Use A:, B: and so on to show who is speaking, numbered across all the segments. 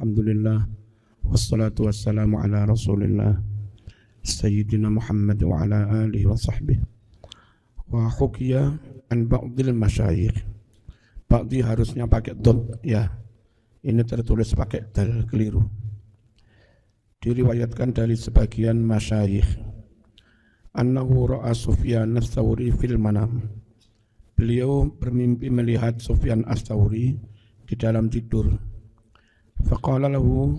A: Alhamdulillah wassalatu wassalamu ala Rasulillah Sayyidina Muhammad wa ala alihi wa sahbihi. Wa hukiya an ba'dil masyayikh. Ba'di harusnya pakai dot ya. Ini tertulis pakai dal, keliru. Diriwayatkan dari sebagian masyayikh annahu ra'a Sufyan ats-Tsauri fil manam. Beliau bermimpi melihat Sufyan ats-Tsauri di dalam tidur. Faqala lahu,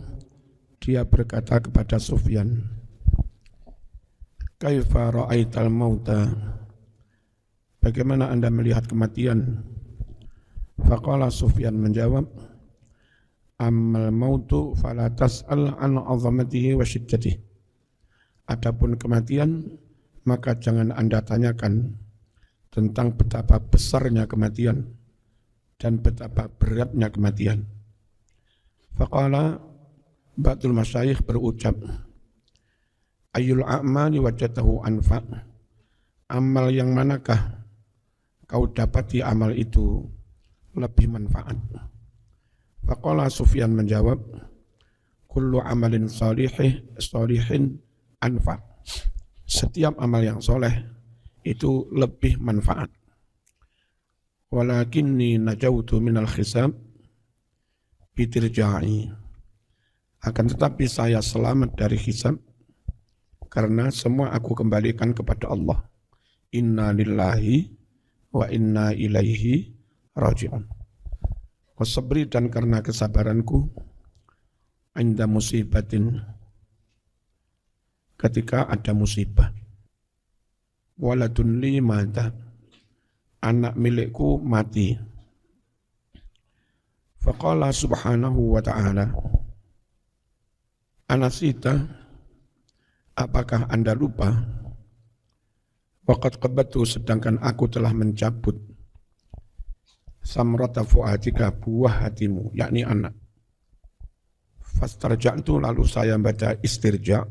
A: dia berkata kepada Sufyan, kaifa ra'aital mauta, bagaimana anda melihat kematian? Faqala Sufyan menjawab, ammal mautu fala tas'al an 'azamatihi wa syiddatihi. Adapun kematian, maka jangan anda tanyakan tentang betapa besarnya kematian dan betapa beratnya kematian. Faqala ba'dul masyayikh berucap, ayyul a'mali wajadahu anfa, amal yang manakah kau dapati amal itu lebih manfaat? Faqala Sufyan menjawab, kullu amalin salihin anfa, setiap amal yang soleh itu lebih manfaat. Walakinni najautu minal khisab bitirja'i, akan tetapi saya selamat dari hisab karena semua aku kembalikan kepada Allah. Inna lillahi wa inna ilaihi raji'un. Wasabri, dan karena kesabaranku, inda musibatin, ketika ada musibah. Waladun li mata, anak milikku mati. Faqala subhanahu wa ta'ala, anasita, apakah anda lupa? Waqad qabatu, sedangkan aku telah mencabut samrata fu'atika, buah hatimu, yakni anak. Fastarja'tu, lalu saya baca istirja',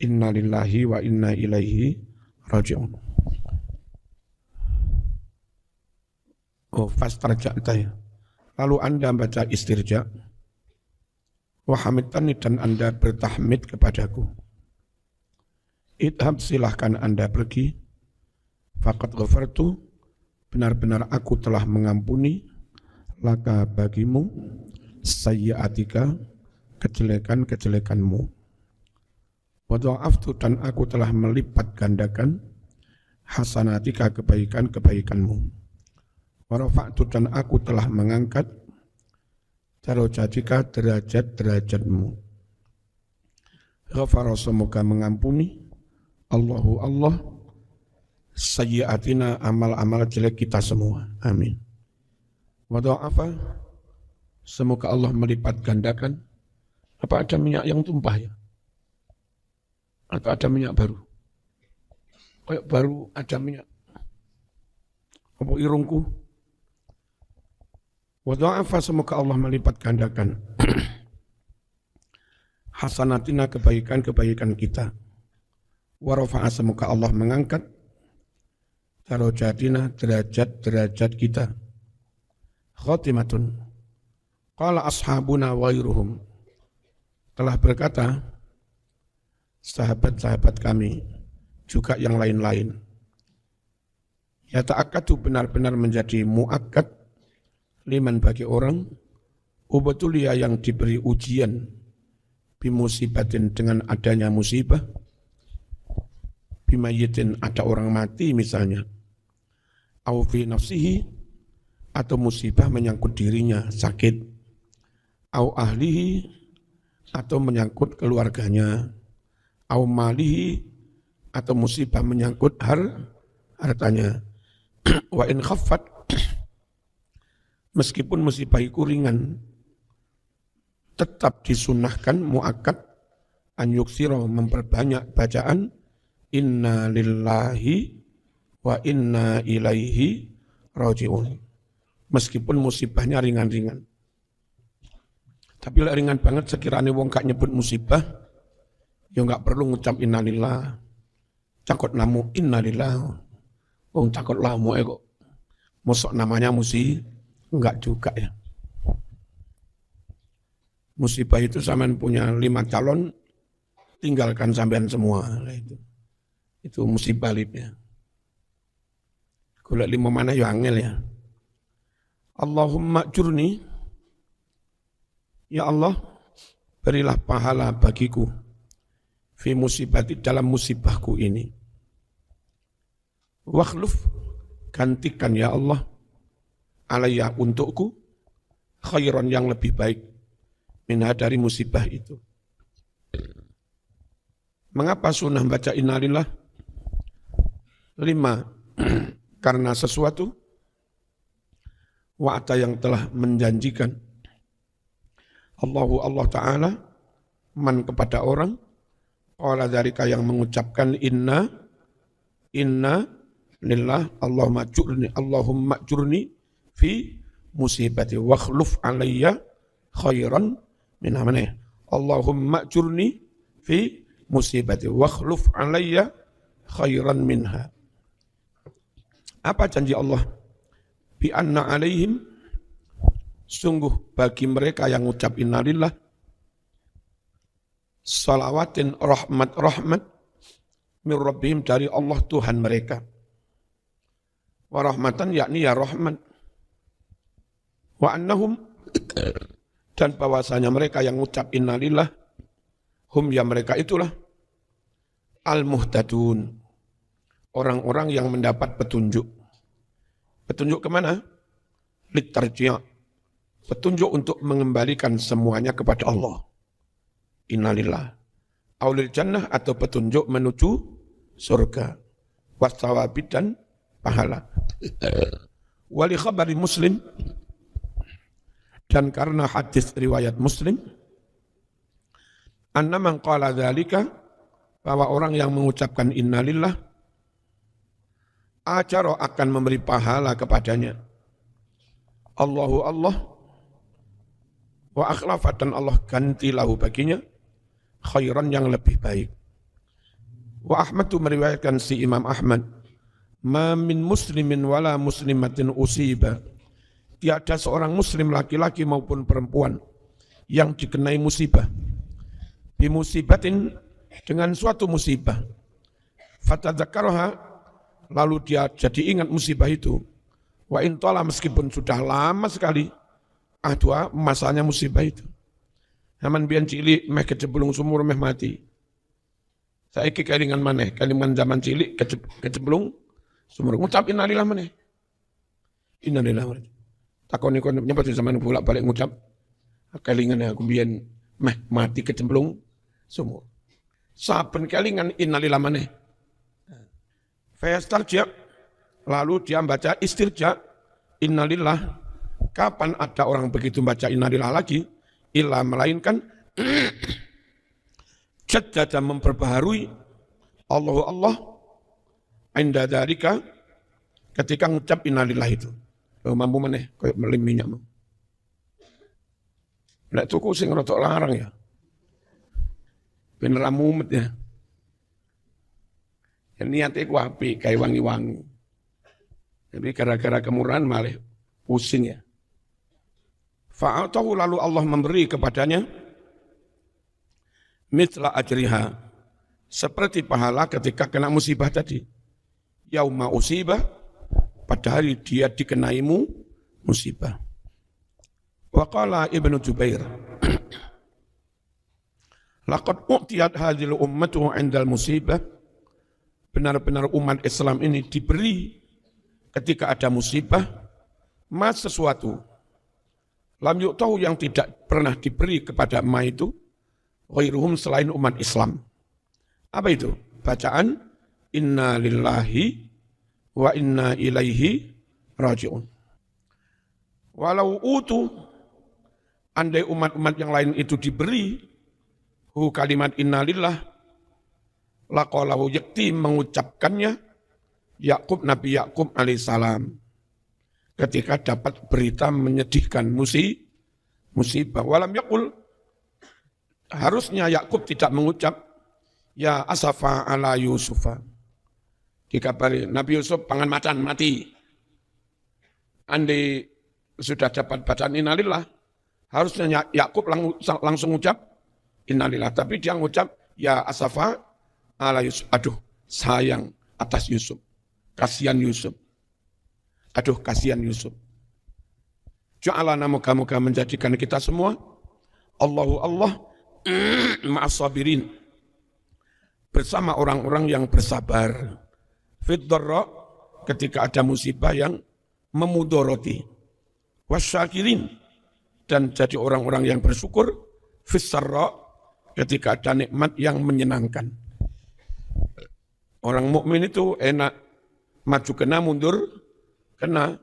A: inna lillahi wa inna ilaihi raji'un. Oh, fastarja'ta ya. Lalu anda baca istirja', wa hamidtani, dan anda bertahmid kepadaku. Idhab, silahkan anda pergi. Faqad ghafartu, benar-benar aku telah mengampuni, laka bagimu, sayyi'atika, kejelekan-kejelekanmu. Wa dha'aftu, dan aku telah melipat gandakan, hasanatika, kebaikan-kebaikanmu. Wa rafa'tu, dan aku telah mengangkat, darajatika, derajat-derajatmu. Ghafara, semoga mengampuni, Allahu Allah, sayyi'atina, amal-amal jelek kita semua. Amin. Wa dha'afa, semoga Allah melipat gandakan. Apa ada minyak yang tumpah ya? Atau ada minyak baru? Kayak baru ada minyak. Apa irungku? Wa dha'afa, semoga Allah melipat gandakan hasanatina, kebaikan-kebaikan kita. Wa rafa'a, semoga Allah mengangkat darajatina, derajat-derajat kita. Khatimatun, qala ashabuna wa ghairuhum, telah berkata sahabat-sahabat kami juga yang lain-lain. Ya ta'akkadu, benar-benar menjadi mu'akkad, liman, bagi orang, ubatulia, yang diberi ujian, bimusibatin, dengan adanya musibah, bimayitin, ada orang mati misalnya, au fi nafsihi, atau musibah menyangkut dirinya, sakit, au ahlihi, atau menyangkut keluarganya, au malihi, atau musibah menyangkut hartanya. Wa in khaffat, meskipun musibah itu ringan, tetap disunahkan mu'akkad an yuksiro, memperbanyak bacaan inna lillahi wa inna ilaihi raji'un. Meskipun musibahnya ringan-ringan. Tapi lah ringan banget, sekiranya wong gak nyebut musibah, ya gak perlu ngucap inna lillah. Cakot namu inna lillah. Wong cakot lamu kok mosok namanya musibah. Enggak juga ya. Musibah itu sampean punya 5 calon, tinggalkan sampean semua. Nah, itu musibah lipnya. Golek 5 mana ya angel ya. Allahumma jurni, ya Allah, berilah pahala bagiku fi musibati, dalam musibahku ini. Wakhluf, gantikan ya Allah, alayya, untukku, khairan, yang lebih baik, minha, dari musibah itu. Mengapa sunnah baca innalillah? 5, karena sesuatu wa'ata, yang telah menjanjikan Allah Ta'ala man, kepada orang, qala dzalika, yang mengucapkan inna lillah, Allahumma jurni fi musibati wakhluf alayya khairan minha. Allahumma jurni fi musibati wakhluf alayya khairan minha. Apa janji Allah? Bi anna alaihim, sungguh bagi mereka yang ucap innalillah, salawatin, rahmat min rabbihim, dari Allah Tuhan mereka. Wa rahmatan, yakni ya rahmat. Wa annahum, dan bahwasanya mereka yang ucap innalillah, hum, ya mereka itulah, al-muhtadun, orang-orang yang mendapat petunjuk. Petunjuk kemana? Litarji', petunjuk untuk mengembalikan semuanya kepada Allah. Innalillah. Aulil jannah, atau petunjuk menuju surga. Wasawabid, dan pahala. Wali khabari Muslim, dan karena hadis riwayat Muslim, anna man qala dzalika, bahwa orang yang mengucapkan innalillah, ajaro, akan memberi pahala kepadanya Allah, wa akhlafa, dan Allah ganti lahu baginya khairan, yang lebih baik. Wa Ahmadu, meriwayatkan si Imam Ahmad, ma min muslimin wala muslimatin usiba, tiada seorang muslim laki-laki maupun perempuan yang dikenai musibah, bimusibatin, dengan suatu musibah, fatadzakaraha, lalu dia jadi ingat musibah itu, wa intola, meskipun sudah lama sekali masanya musibah itu. Zaman biyen cilik meh kecemplung sumur meh mati. Saiki kelingan maneh, kelingan zaman cilik kecemplung sumur, ngucap innalillah maneh. Innalillah. Takoni kon nyebut zaman bolak-balik ngucap kelingan aku biyen meh mati kecemplung sumur. Saben kelingan innalillah maneh. Fayastarja, lalu dia baca istirja, innalillah. Kapan ada orang begitu baca innalillah lagi? Illa, melainkan jaddada, memperbaharui Allah inda dzalika, ketika ngucap innalillah itu. Mampu meneh koyo melim minyak. Nek tuku sing rada larang ya. Ben ra mumet ya. Ya niate ku apik, gawe wangi-wangi. Jadi gara-gara kemurahan malah pusing ya. Fa'atahu, lalu Allah memberi kepadanya mithla ajriha, seperti pahala ketika kena musibah tadi. Yauma usibah, pada hari dia dikenaimu musibah. Wa qala Ibnu Jubair, laqad u'tiyat hadhil ummatu 'indal musibah, benar-benar umat Islam ini diberi ketika ada musibah mas sesuatu, lam yu'tahu, yang tidak pernah diberi kepada ma itu, ghairuhum, selain umat Islam. Apa itu? Bacaan inna lillahi wa inna ilaihi raji'un. Walau utu, andai umat-umat yang lain itu diberi kalimat inna lillah, laqalahu, yakti, mengucapkannya Yakub, Nabi Yakub alaihissalam, ketika dapat berita menyedihkan musibah. Walam yakul, harusnya Yakub tidak mengucap ya asafa ala Yusufa, dikabari Nabi Yusuf pangan macan mati. Andai sudah dapat bacaan innalillah, Harusnya Yakub langsung ucap innalillah, tapi dia ngucap ya asafa ala Yusuf. Aduh, sayang atas Yusuf. Kasihan Yusuf. Aduh, kasihan Yusuf. Ja'alana moga-moga menjadikan kita semua Allah ma'as sabirin, bersama orang-orang yang bersabar. Fid dharra, ketika ada musibah yang memudoroti. Wasyakirin, dan jadi orang-orang yang bersyukur. Fis sarra, ketika ada nikmat yang menyenangkan. Orang mukmin itu enak, maju kena, mundur kena.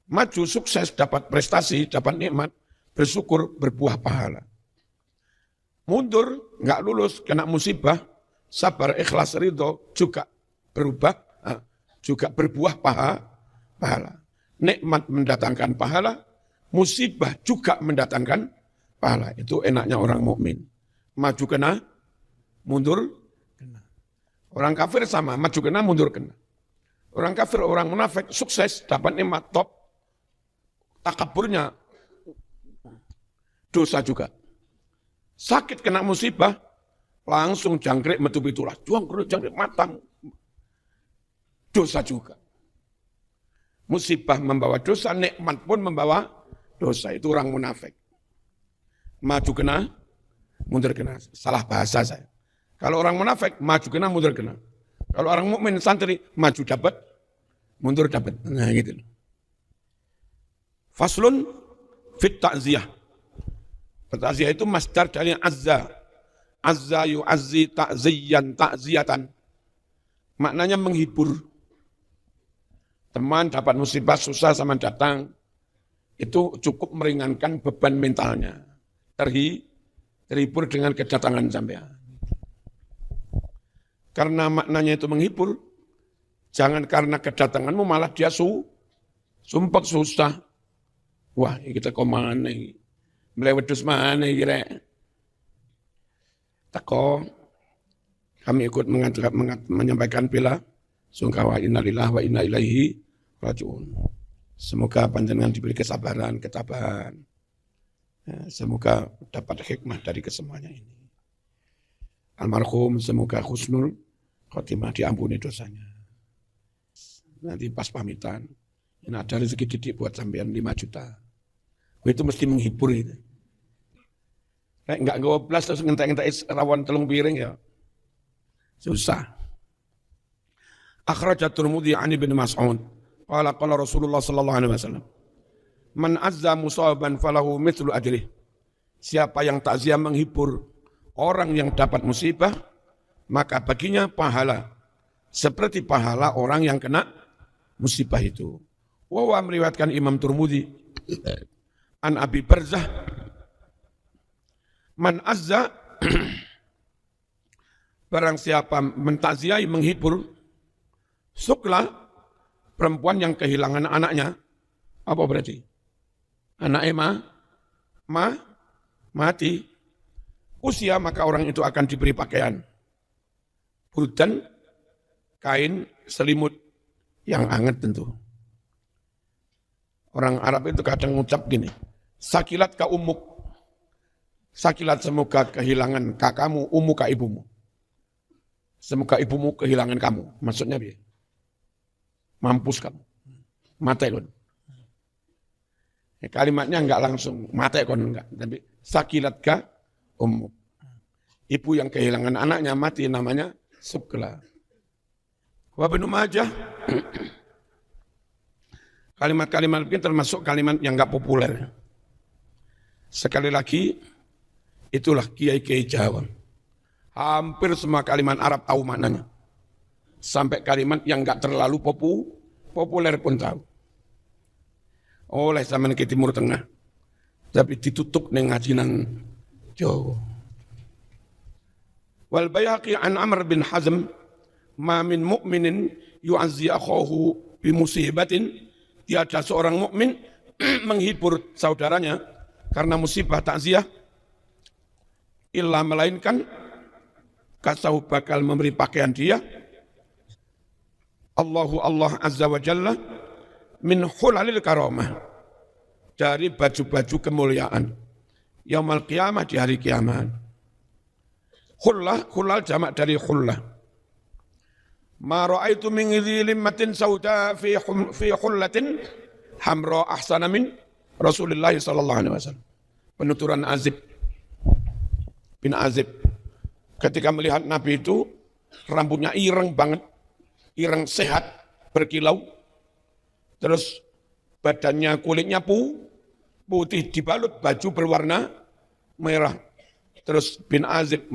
A: Maju sukses, dapat prestasi, dapat nikmat, bersyukur, berbuah pahala. Mundur, nggak lulus, kena musibah, sabar, ikhlas, ridho, juga berubah, juga berbuah pahala. Nikmat mendatangkan pahala, musibah juga mendatangkan pahala. Itu enaknya orang mukmin. Maju kena, mundur kena. Orang kafir sama, maju kena, mundur kena. Orang kafir, orang munafik, sukses, dapat nikmat, top. Takaburnya dosa juga. Sakit kena musibah, langsung jangkrik metu pitulah. Jangkrik matang. Dosa juga. Musibah membawa dosa, nikmat pun membawa dosa. Itu orang munafik. Maju kena, mundur kena. Salah bahasa saya. Kalau orang munafik, maju kena, mundur kena. Kalau orang mukmin santri, maju dapat, mundur dapat. Nah gitu. Faslun fit ta'ziyah. Ta'ziyah itu masdar dari azza. Azza yu'azzi ta'ziyan ta'ziyatan. Maknanya menghibur. Teman dapat musibah susah sama datang. Itu cukup meringankan beban mentalnya. Terhibur dengan kedatangan sampean. Karena maknanya itu menghibur. Jangan karena kedatanganmu malah dia sumpah susah. Wah, kita kok mana ini? Mulai wedus mana kira? Tako, kami ikut menyampaikan bela sungkawa innalillah wa inna ilaihi raji'un. Semoga panjenengan diberi kesabaran, ketabahan. Semoga dapat hikmah dari kesemuanya ini. Almarhum semoga husnul khotimah, diampuni dosanya. Nanti pas pamitan, ini ada rezeki didik buat sampean 5 juta. Itu mesti menghibur itu. Enggak ngoblas terus ngentek-ngentek rawan telung piring ya. Susah. Akhrajat Tirmidzi an Ibnu Mas'ud. Qala Rasulullah sallallahu alaihi wasallam. Man azza musaban falahu mithlu ajrih. Siapa yang takziah menghibur orang yang dapat musibah, maka baginya pahala seperti pahala orang yang kena musibah itu. Wa meriwayatkan Imam Tirmidzi an Abi Barzah, man azza, barang siapa mentakziah menghibur sukla, perempuan yang kehilangan anaknya, apa berarti? Anaknya mati, usia, maka orang itu akan diberi pakaian burdan, kain selimut yang hangat tentu. Orang Arab itu kadang ngucap gini, sakilat ka umuk, sakilat semoga kehilangan kakakmu, umuka ibumu. Semoga ibumu kehilangan kamu. Maksudnya apa? Mampus kamu. Mati kon. Kalimatnya enggak langsung, mati kon enggak. Tapi sakilat ka umuk. Ibu yang kehilangan anaknya mati namanya sukla. Wa Ibnu Majah. Kalimat-kalimat ini termasuk kalimat yang enggak populer. Sekali lagi, itulah kiai-kiai Jawa. Hampir semua kalimat Arab tahu maknanya. Sampai kalimat yang enggak terlalu populer pun tahu. Oleh zaman ke Timur Tengah. Tapi ditutup dengan ngaji nang Jawa. Wal Bayhaqi an Amr bin Hazm, ma min mu'minin yu'azzi akhahu bi musibatin. Tiada seorang mukmin menghibur saudaranya karena musibah takziah, illa melainkan kasau bakal memberi pakaian dia Allah Azza wa Jalla min hulalil karamah, dari baju-baju kemuliaan. Yaumal qiyamah di hari kiamat. Khulal jamak dari khullah. Ma ra'aitu min dhilimatin sauda fi khullatin hamra ahsana min Rasulullah sallallahu alaihi wasallam. Penuturan Azib bin Azib ketika melihat Nabi itu rambutnya ireng banget, ireng sehat, berkilau. Terus badannya kulitnya putih dibalut baju berwarna merah. Terus bin Azib,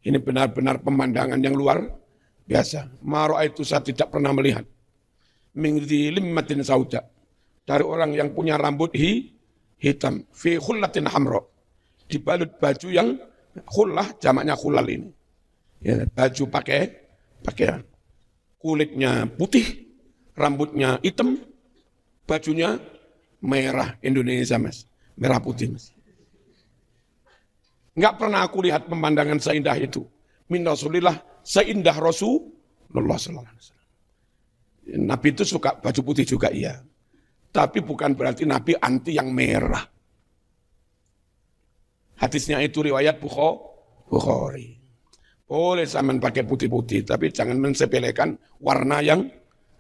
A: ini benar-benar pemandangan yang luar biasa. Maro itu saya tidak pernah melihat. Min limmatin sauda, dari orang yang punya rambut hitam, fi khullatin hamra, dibalut baju yang khullah, jamaknya khulal ini. Ya, baju pakaian. Kulitnya putih, rambutnya hitam, bajunya merah Indonesia Mas, merah putih Mas. Enggak pernah aku lihat pemandangan seindah itu. Min Rasulillah, seindah Rasulullah sallallahu alaihi wasallam. Nabi itu suka baju putih juga iya. Tapi bukan berarti Nabi anti yang merah. Hadisnya itu riwayat Bukhari. Boleh zaman pakai putih-putih, tapi jangan mensepelekan warna yang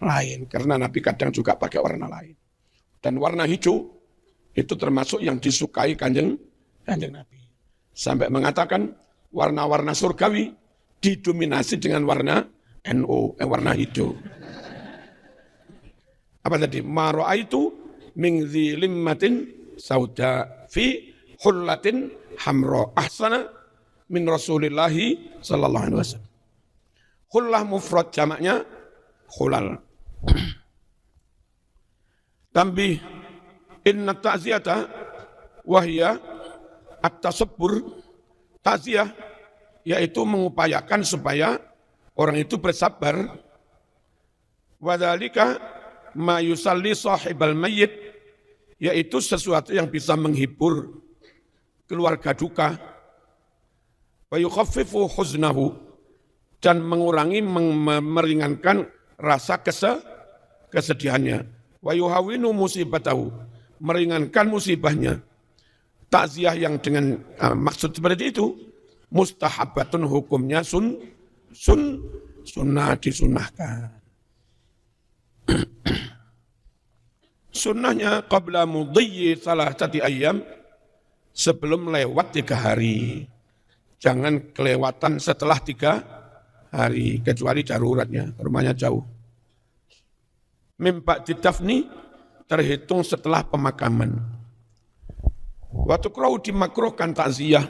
A: lain. Karena Nabi kadang juga pakai warna lain. Dan warna hijau itu termasuk yang disukai kanjeng Nabi. Sampai mengatakan warna-warna surgawi didominasi dengan warna warna hijau. Apa tadi? Ma ra'aitu min limmatin sauda fi hullatin hamra ahsana min Rasulillah sallallahu alaihi wasallam. Khullah mufrad jamaknya khulal. Tambih inna ta'ziyata wahya at-tasabbur, ta'ziyah yaitu mengupayakan supaya orang itu bersabar. Wadzalika ma yusalli sahibal mayyit, yaitu sesuatu yang bisa menghibur keluarga duka. Wa yukhaffifu huznahu, dan mengurangi meringankan rasa kesedihannya. Wa yuhawinu musibatahu, meringankan musibahnya. Takziah yang dengan maksud seperti itu mustahabatun, hukumnya sunnah, disunahkan. Sunnahnya qabla mudhiyyi salasati ayyam, sebelum lewat 3 hari. Jangan kelewatan setelah 3 hari, kecuali daruratnya, rumahnya jauh. Mim ba'di dafni, terhitung setelah pemakaman. Waktu kerau dimakruhkan takziah.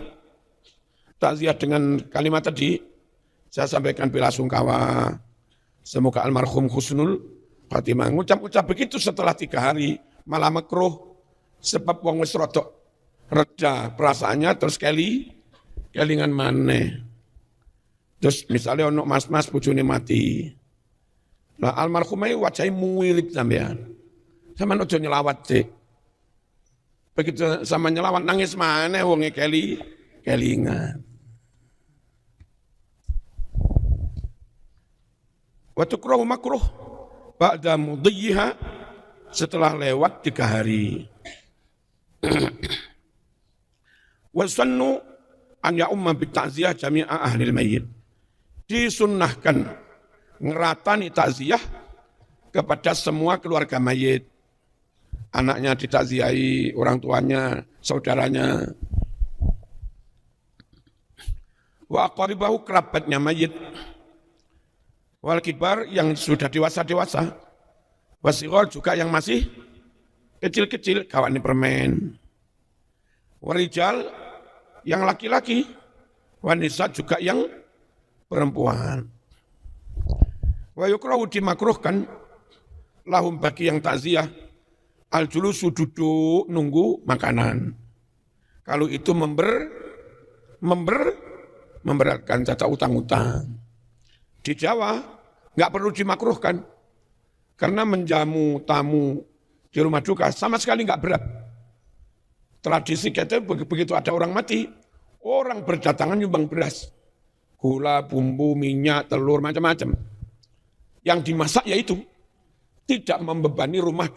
A: Takziah dengan kalimat tadi, saya sampaikan bela sungkawa. Semoga almarhum husnul khatimah. Ngucap-ngucap begitu setelah 3 hari, malah makruh. Sebab wong wis rodok reda perasaannya, terus kelingan maneh. Terus misalnya ono mas-mas bojone mati. Nah almarhumai wajahnya muwilip sampean. Sama ojo nyelawat sih. Begitu sama nyelawat nangis maneh wonge kelingan. Wa tukrahu makruh ba'da mudhiyha, setelah lewat 3 hari. Wa sunnu an ya'umma bi ta'ziyah jami'a ahlil mayyit. Disunnahkan ngeratani takziah kepada semua keluarga mayit. Anaknya ditakziahi, orang tuanya, saudaranya. Wa aqaribahu, kerabatnya mayit. Wal kibar, yang sudah dewasa-dewasa. Wasighar, juga yang masih kecil-kecil, kawan permen. Warijal, yang laki-laki. Wanisa, juga yang perempuan. Wa yukrahu, dimakruhkan lahum, bagi yang takziah, al-julusu, duduk nunggu makanan. Kalau itu memberatkan, cacat utang-utang. Di Jawa nggak perlu dimakruhkan, karena menjamu tamu di rumah duka sama sekali nggak berat. Tradisi kita begitu ada orang mati, orang berdatangan nyumbang beras, gula, bumbu, minyak, telur, macam-macam. Yang dimasak yaitu tidak membebani rumah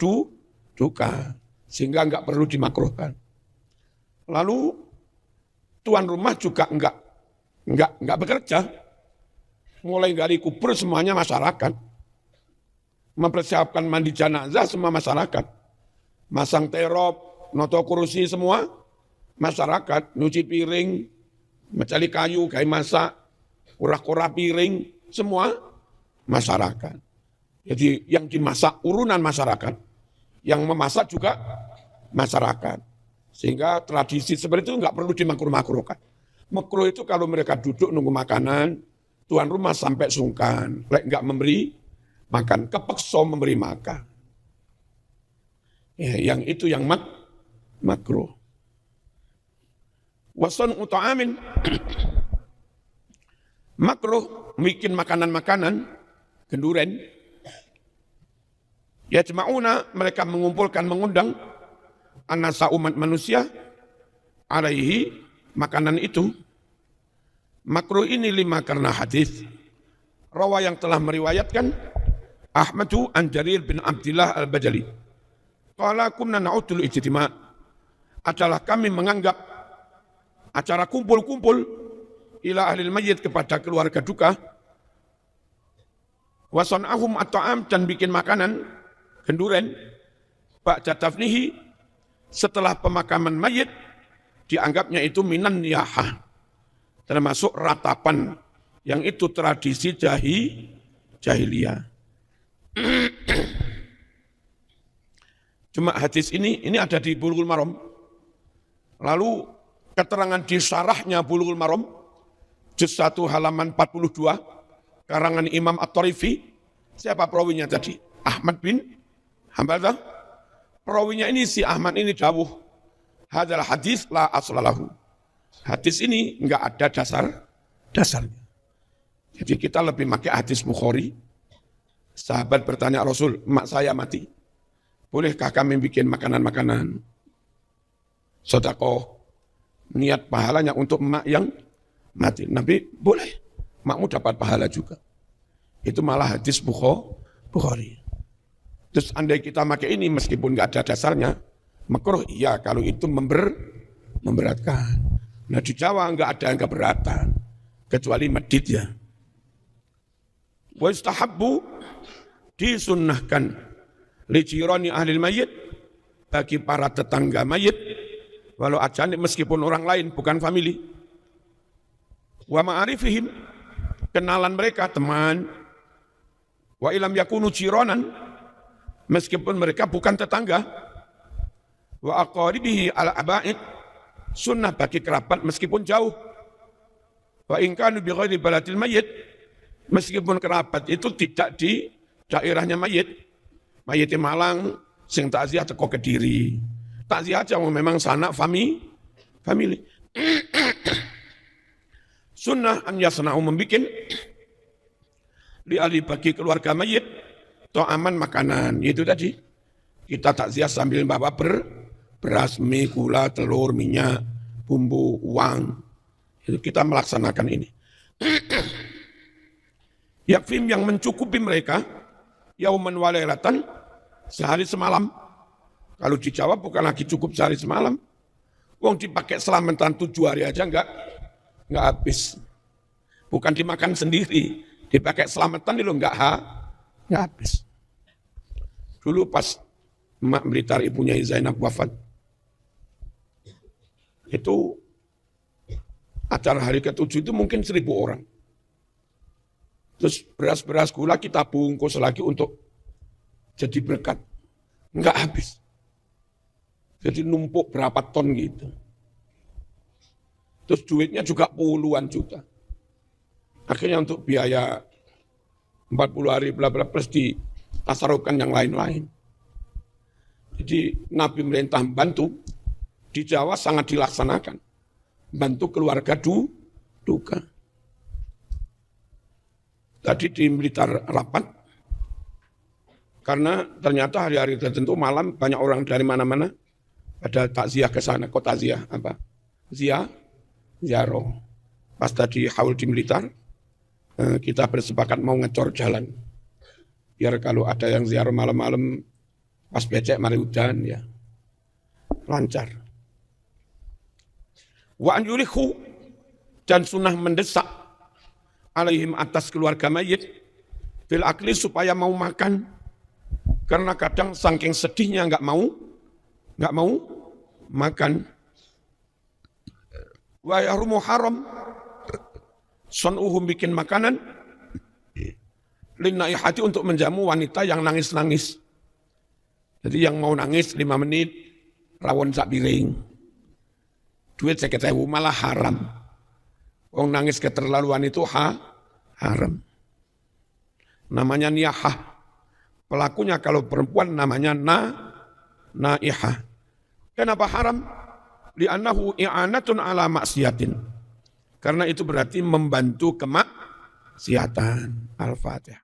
A: duka, sehingga enggak perlu dimakruhkan. Lalu tuan rumah juga enggak bekerja. Mulai dari kubur semuanya masyarakat. Mempersiapkan mandi jenazah semua masyarakat. Masang terop, noto kursi semua masyarakat. Nyuci piring, mencari kayu, kayu masak, kurah-kurah piring, semua masyarakat. Jadi yang dimasak urunan masyarakat, yang memasak juga masyarakat. Sehingga tradisi seperti itu enggak perlu dimakruh-makruhkan. Makruh itu kalau mereka duduk nunggu makanan, tuan rumah sampai sungkan, enggak memberi makan, kepeksa memberi makan. Ya, yang itu yang makruh. Wasan uta'amin, makruh bikin makanan-makanan, kenduren. Ya jema'una, mereka mengumpulkan, mengundang anasa umat manusia, alaihi, makanan itu. Makruh ini 5 karena hadis. Rawa yang telah meriwayatkan Ahmadu an Jarir bin Abdillah al-Bajali. Qala kunna na'udul ijtima'. Adalah kami menganggap acara kumpul-kumpul ila ahlil mayyit kepada keluarga duka. Wasan'ahum at-ta'am dan bikin makanan, kenduren, ba'da dafnihi setelah pemakaman mayit dianggapnya itu minan niyahah. Termasuk ratapan yang itu tradisi jahiliyah. Cuma hadis ini ada di Bulughul Maram. Lalu keterangan di syarahnya Bulughul Maram juz 1 halaman 42 karangan Imam At-Tarifi. Siapa perawinya tadi? Ahmad bin Hanbal. Perawinya ini si Ahmad ini dawuh, hadzal hadis la aslalahu. Hadis ini enggak ada dasarnya. Jadi kita lebih pakai hadis Bukhari. Sahabat bertanya Rasul, emak saya mati. Bolehkah kami bikin makanan-makanan? Sedekah, niat pahalanya untuk emak yang mati. Nabi, boleh. Makmu dapat pahala juga. Itu malah hadis Bukhari. Terus andai kita pakai ini meskipun enggak ada dasarnya, makruh iya kalau itu memberatkan. Nah di Jawa enggak ada yang keberatan, kecuali medit ya. Wa istahabbu disunnahkan li jirani ahli mayit bagi para tetangga mayit walau ajanib meskipun orang lain bukan famili. Wa ma'arifihim kenalan mereka teman. Wa ilam yakunu jiranan meskipun mereka bukan tetangga. Wa aqaribihi ala aba'id sunnah bagi kerabat meskipun jauh. Wa in kanu bi ghairi baladil mayyit meskipun kerabat itu tidak di daerahnya mayit. Mayit di Malang sing takziah teko Kediri. Takziah aja memang sanak family. Sunnah an yasna'u membikin li ahli bagi keluarga mayit ta'aman makanan. Itu tadi. Kita takziah sambil bawa beras, mie, gula, telur, minyak, bumbu, uang. Itu kita melaksanakan ini. Yakfim yang mencukupi mereka, yauman walailatan, sehari semalam. Kalau di Jawa bukan lagi cukup sehari semalam. Wong dipakai selamatan 7 hari aja enggak habis. Bukan dimakan sendiri, dipakai selamatan itu enggak habis. Dulu pas Mak Blitar ibunya Zainab wafat, itu acara hari ke-7 itu mungkin 1.000 orang. Terus beras-beras gula kita bungkus lagi untuk jadi berkat. Enggak habis. Jadi numpuk berapa ton gitu. Terus duitnya juga puluhan juta. Akhirnya untuk biaya 40 hari bla bla plus ditasarufkan yang lain-lain. Jadi Nabi merintah bantu, di Jawa sangat dilaksanakan. Bantu keluarga duka. Tadi di Blitar rapat, karena ternyata hari-hari tertentu malam banyak orang dari mana-mana pada takziah ke sana. Kok takziah apa? Ziarah. Pas tadi haul di Blitar, kita bersepakat mau ngecor jalan. Biar kalau ada yang ziarah malam-malam, pas becek mari hujan ya lancar. Wa an yulihu, dan sunnah mendesak alaihim atas keluarga mayit fil akli supaya mau makan, karena kadang saking sedihnya nggak mau makan. Wa yahrumu haram sun'uhum, bikin makanan linnaihati, untuk menjamu wanita yang nangis-nangis. Jadi yang mau nangis 5 menit rawon sak piring, duit 50.000 malah haram. Wong nangis keterlaluan itu haram. Namanya niyahah. Pelakunya kalau perempuan namanya naihah. Kenapa haram? Li'annahu i'anatun ala maksiatin. Karena itu berarti membantu kemaksiatan. Al-Fatihah.